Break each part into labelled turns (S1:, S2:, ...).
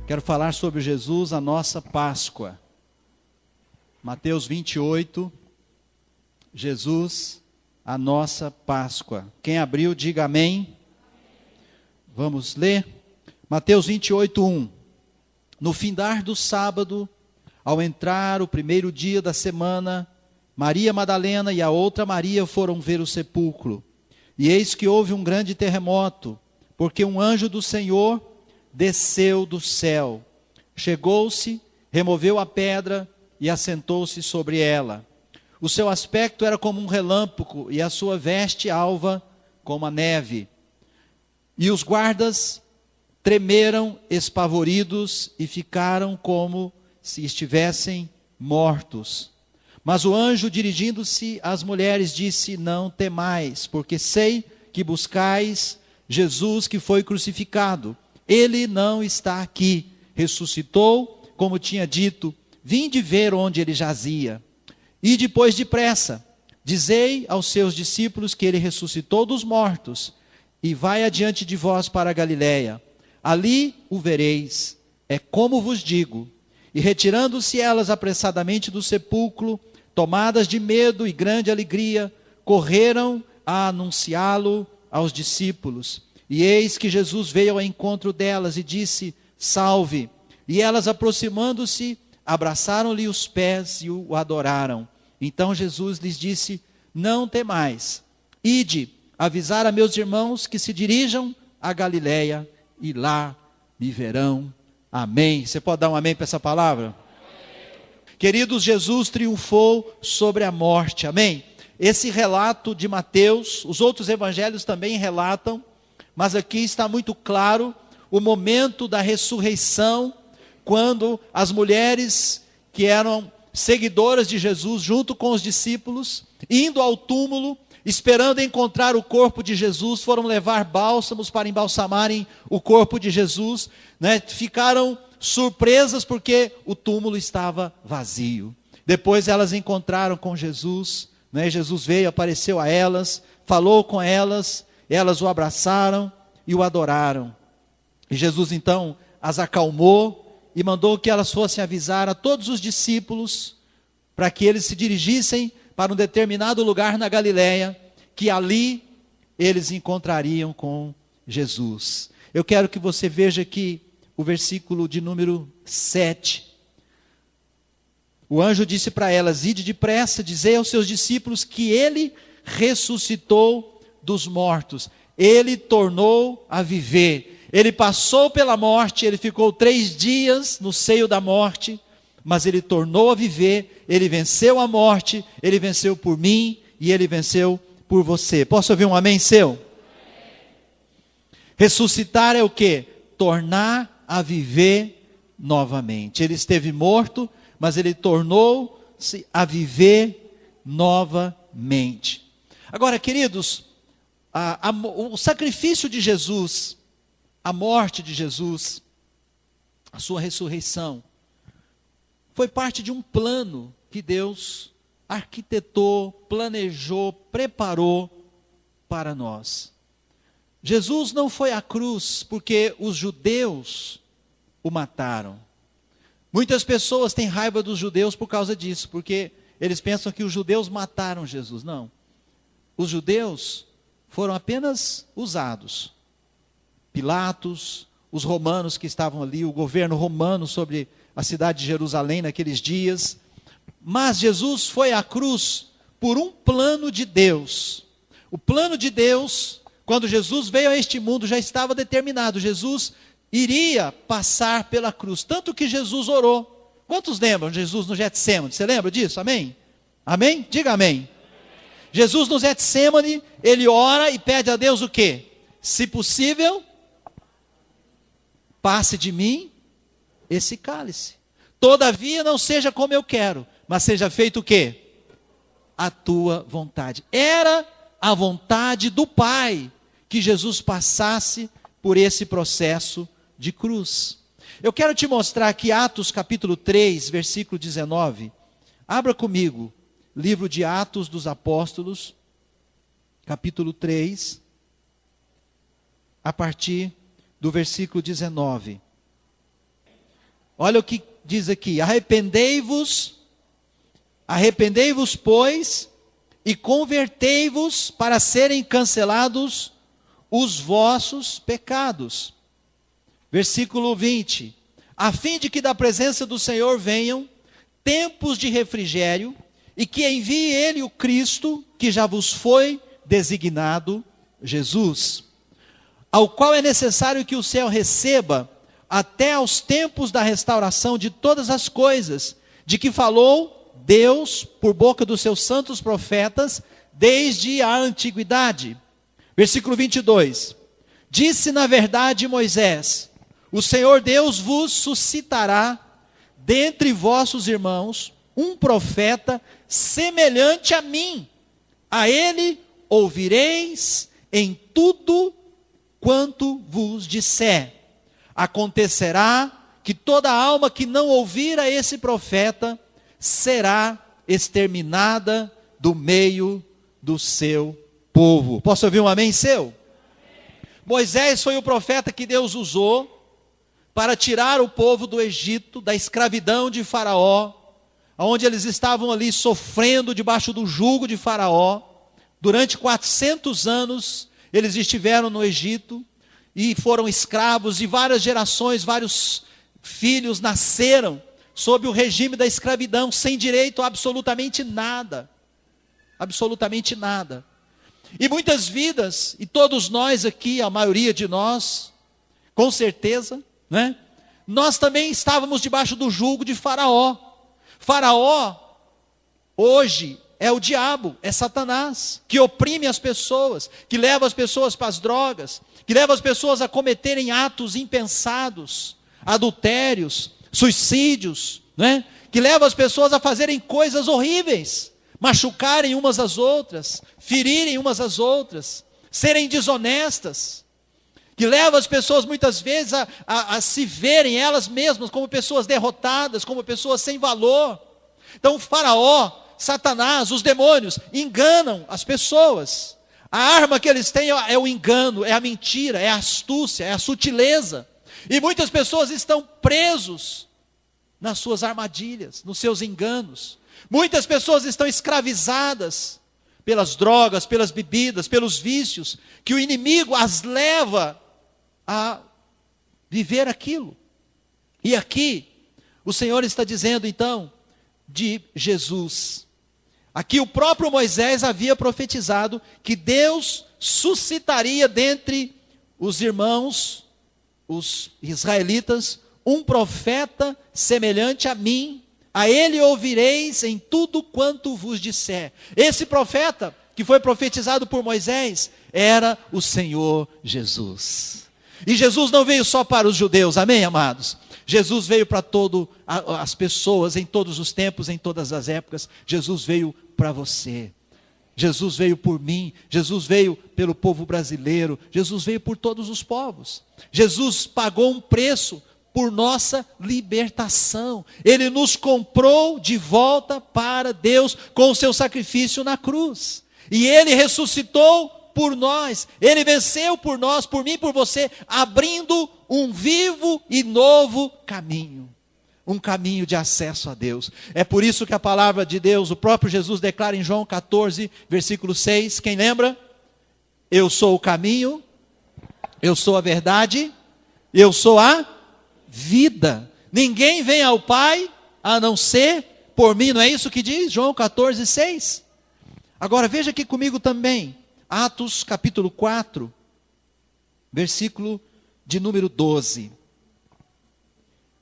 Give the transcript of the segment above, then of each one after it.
S1: Quero falar sobre Jesus, a nossa Páscoa. Mateus 28, Jesus, a nossa Páscoa. Quem abriu, diga amém. Vamos ler? Mateus 28, 1. No findar do sábado, ao entrar o primeiro dia da semana, Maria Madalena e a outra Maria foram ver o sepulcro. E eis que houve um grande terremoto, porque um anjo do Senhor desceu do céu. Chegou-se, removeu a pedra e assentou-se sobre ela. O seu aspecto era como um relâmpago e a sua veste alva como a neve. E os guardas tremeram espavoridos e ficaram como se estivessem mortos. Mas o anjo, dirigindo-se às mulheres, disse: não temais, porque sei que buscais Jesus que foi crucificado. Ele não está aqui, ressuscitou, como tinha dito. Vinde ver onde ele jazia. E depois depressa, dizei aos seus discípulos que ele ressuscitou dos mortos, e vai adiante de vós para a Galiléia. Ali o vereis, é como vos digo. E retirando-se elas apressadamente do sepulcro, tomadas de medo e grande alegria, correram a anunciá-lo aos discípulos. E eis que Jesus veio ao encontro delas e disse: salve. E elas, aproximando-se, abraçaram-lhe os pés e o adoraram. Então Jesus lhes disse: não temais, ide avisar a meus irmãos que se dirijam a Galiléia e lá me verão. Amém. Você pode dar um amém para essa palavra? Amém. Queridos, Jesus triunfou sobre a morte. Amém. Esse relato de Mateus, os outros evangelhos também relatam, mas aqui está muito claro o momento da ressurreição, quando as mulheres que eram seguidoras de Jesus, junto com os discípulos, indo ao túmulo, esperando encontrar o corpo de Jesus, foram levar bálsamos para embalsamarem o corpo de Jesus, né? Ficaram surpresas porque o túmulo estava vazio. Depois elas encontraram com Jesus, né? Jesus veio, apareceu a elas, falou com elas, elas o abraçaram e o adoraram. E Jesus então as acalmou e mandou que elas fossem avisar a todos os discípulos, para que eles se dirigissem para um determinado lugar na Galiléia, que ali eles encontrariam com Jesus. Eu quero que você veja aqui o versículo de número 7. O anjo disse para elas: ide depressa, dizei aos seus discípulos que ele ressuscitou dos mortos. Ele tornou a viver. Ele passou pela morte, ele ficou 3 dias no seio da morte, mas ele tornou a viver, ele venceu a morte, ele venceu por mim e ele venceu por você. Posso ouvir um amém seu? Amém. Ressuscitar é o quê? Tornar a viver novamente. Ele esteve morto, mas ele tornou-se a viver novamente. Agora, queridos, o sacrifício de Jesus, a morte de Jesus, a sua ressurreição, foi parte de um plano que Deus arquitetou, planejou, preparou para nós. Jesus não foi à cruz porque os judeus o mataram. Muitas pessoas têm raiva dos judeus por causa disso, porque eles pensam que os judeus mataram Jesus. Não. Os judeus foram apenas usados. Pilatos, os romanos que estavam ali, o governo romano sobre a cidade de Jerusalém naqueles dias. Mas Jesus foi à cruz por um plano de Deus. O plano de Deus, quando Jesus veio a este mundo, já estava determinado. Jesus iria passar pela cruz. Tanto que Jesus orou. Quantos lembram de Jesus no Getsêmani? Você lembra disso? Amém? Amém? Diga amém. Jesus no Getsêmani, ele ora e pede a Deus o quê? Se possível, passe de mim esse cálice. Todavia não seja como eu quero, mas seja feito o quê? A tua vontade. Era a vontade do Pai que Jesus passasse por esse processo de cruz. Eu quero te mostrar aqui Atos capítulo 3, versículo 19. Abra comigo, livro de Atos dos Apóstolos, capítulo 3, a partir do versículo 19. Olha o que diz aqui: arrependei-vos, pois, e convertei-vos para serem cancelados os vossos pecados. Versículo 20: a fim de que da presença do Senhor venham tempos de refrigério, e que envie Ele o Cristo, que já vos foi designado, Jesus, ao qual é necessário que o céu receba, até aos tempos da restauração de todas as coisas, de que falou Deus por boca dos seus santos profetas, desde a antiguidade. Versículo 22, disse na verdade Moisés: o Senhor Deus vos suscitará dentre vossos irmãos um profeta semelhante a mim, a ele ouvireis em tudo quanto vos disser. Acontecerá que toda alma que não ouvir a esse profeta será exterminada do meio do seu povo. Posso ouvir um amém seu? Amém. Moisés foi o profeta que Deus usou para tirar o povo do Egito, da escravidão de Faraó, onde eles estavam ali sofrendo debaixo do jugo de Faraó. Durante 400 anos eles estiveram no Egito e foram escravos, e várias gerações, vários filhos nasceram sob o regime da escravidão, sem direito a absolutamente nada. Absolutamente nada. E muitas vidas, e todos nós aqui, a maioria de nós, com certeza, né? Nós também estávamos debaixo do jugo de Faraó. Faraó, hoje, é o diabo, é Satanás, que oprime as pessoas, que leva as pessoas para as drogas, que leva as pessoas a cometerem atos impensados, adultérios, suicídios, né? Que leva as pessoas a fazerem coisas horríveis, machucarem umas às outras, ferirem umas às outras, serem desonestas, que leva as pessoas muitas vezes a se verem elas mesmas como pessoas derrotadas, como pessoas sem valor. Então o Faraó, Satanás, os demônios enganam as pessoas. A arma que eles têm é o engano, é a mentira, é a astúcia, é a sutileza. E muitas pessoas estão presos nas suas armadilhas, nos seus enganos. Muitas pessoas estão escravizadas pelas drogas, pelas bebidas, pelos vícios, que o inimigo as leva a viver aquilo. E aqui, o Senhor está dizendo então, de Jesus. Aqui o próprio Moisés havia profetizado que Deus suscitaria dentre os irmãos, os israelitas, um profeta semelhante a mim, a ele ouvireis em tudo quanto vos disser. Esse profeta, que foi profetizado por Moisés, era o Senhor Jesus. E Jesus não veio só para os judeus, amém, amados? Jesus veio para todas as pessoas, em todos os tempos, em todas as épocas. Jesus veio para você. Jesus veio por mim. Jesus veio pelo povo brasileiro. Jesus veio por todos os povos. Jesus pagou um preço por nossa libertação. Ele nos comprou de volta para Deus com o seu sacrifício na cruz. E Ele ressuscitou por nós. Ele venceu por nós, por mim e por você, abrindo um vivo e novo caminho. Um caminho de acesso a Deus. É por isso que a palavra de Deus, o próprio Jesus declara em João 14, versículo 6, quem lembra? Eu sou o caminho, eu sou a verdade, eu sou a vida. Ninguém vem ao Pai a não ser por mim, não é isso que diz João 14, 6? Agora veja aqui comigo também, Atos capítulo 4, versículo de número 12.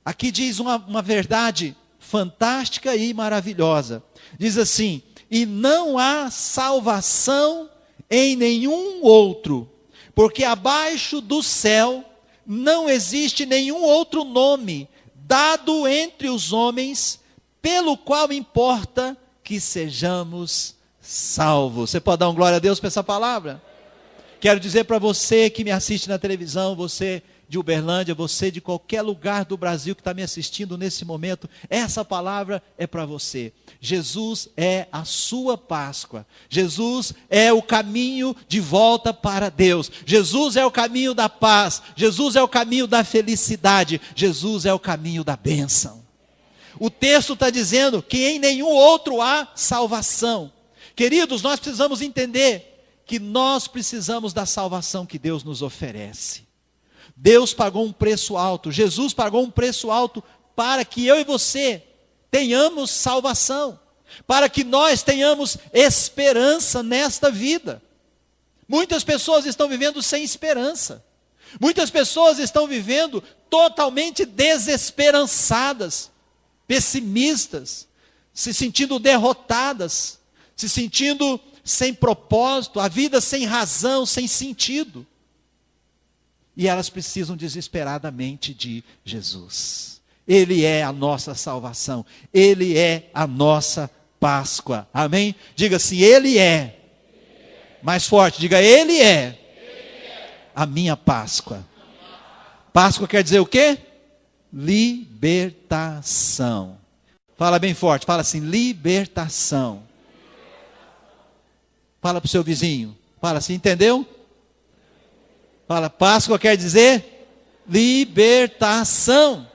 S1: Aqui diz uma verdade fantástica e maravilhosa. Diz assim: e não há salvação em nenhum outro, porque abaixo do céu não existe nenhum outro nome dado entre os homens, pelo qual importa que sejamos salvos. Você pode dar um glória a Deus para essa palavra? Quero dizer para você que me assiste na televisão, você de Uberlândia, você de qualquer lugar do Brasil que está me assistindo nesse momento, essa palavra é para você. Jesus é a sua Páscoa. Jesus é o caminho de volta para Deus. Jesus é o caminho da paz. Jesus é o caminho da felicidade. Jesus é o caminho da bênção. O texto está dizendo que em nenhum outro há salvação. Queridos, nós precisamos entender que nós precisamos da salvação que Deus nos oferece. Deus pagou um preço alto, Jesus pagou um preço alto para que eu e você tenhamos salvação, para que nós tenhamos esperança nesta vida. Muitas pessoas estão vivendo sem esperança, muitas pessoas estão vivendo totalmente desesperançadas, pessimistas, se sentindo derrotadas, se sentindo sem propósito, a vida sem razão, sem sentido. E elas precisam desesperadamente de Jesus. Ele é a nossa salvação. Ele é a nossa Páscoa. Amém? Diga assim, Ele é. Mais forte, diga, Ele é a minha Páscoa. Páscoa quer dizer o quê? Libertação. Fala bem forte, fala assim, libertação. Fala para o seu vizinho. Fala assim, entendeu? Fala, Páscoa quer dizer libertação.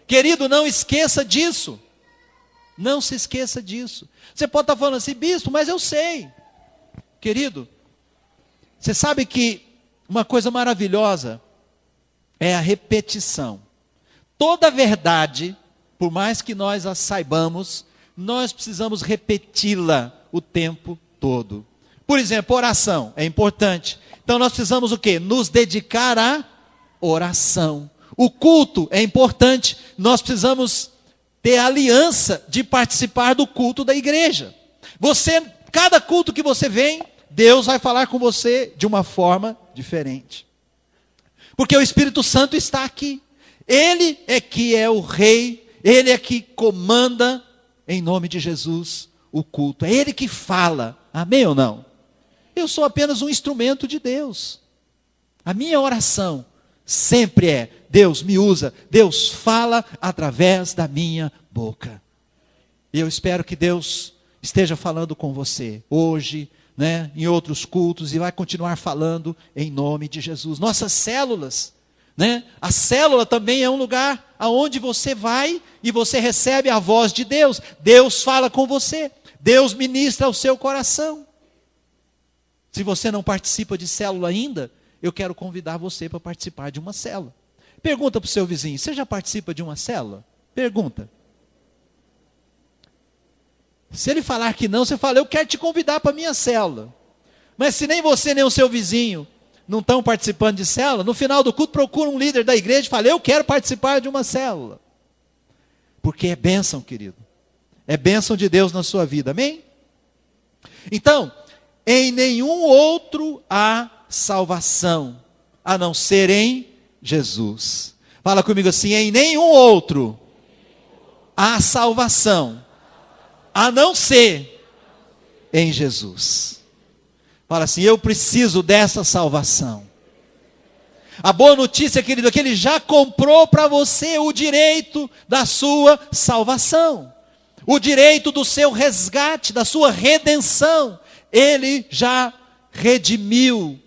S1: Querido, não esqueça disso. Não se esqueça disso. Você pode estar falando assim, bispo, mas eu sei. Querido, você sabe que uma coisa maravilhosa é a repetição. Toda verdade, por mais que nós a saibamos, nós precisamos repeti-la o tempo todo. Por exemplo, oração é importante. Então nós precisamos o quê? Nos dedicar à oração. O culto é importante. Nós precisamos ter a aliança de participar do culto da igreja. Cada culto que você vem, Deus vai falar com você de uma forma diferente. Porque o Espírito Santo está aqui. Ele é que é o rei, Ele é que comanda, em nome de Jesus, o culto. É Ele que fala. Amém ou não? Eu sou apenas um instrumento de Deus. A minha oração sempre é, Deus me usa, Deus fala através da minha boca. E eu espero que Deus esteja falando com você hoje, né, em outros cultos, e vai continuar falando em nome de Jesus. Nossas células, né, a célula também é um lugar aonde você vai e você recebe a voz de Deus. Deus fala com você, Deus ministra ao seu coração. Se você não participa de célula ainda, eu quero convidar você para participar de uma célula. Pergunta para o seu vizinho, você já participa de uma célula? Pergunta. Se ele falar que não, você fala, eu quero te convidar para a minha célula. Mas se nem você nem o seu vizinho não estão participando de célula, no final do culto procura um líder da igreja e fala, eu quero participar de uma célula. Porque é bênção, querido. É bênção de Deus na sua vida, amém? Então, em nenhum outro há salvação, a não ser em Jesus. Fala comigo assim, em nenhum outro há salvação, a não ser em Jesus. Fala assim, eu preciso dessa salvação. A boa notícia, querido, é que Ele já comprou para você o direito da sua salvação, o direito do seu resgate, da sua redenção. Ele já redimiu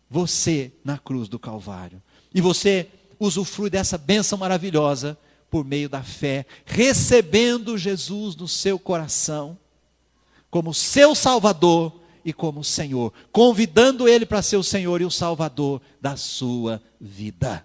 S1: você na cruz do Calvário. E você usufrui dessa bênção maravilhosa por meio da fé, recebendo Jesus no seu coração, como seu Salvador e como Senhor, convidando Ele para ser o Senhor e o Salvador da sua vida.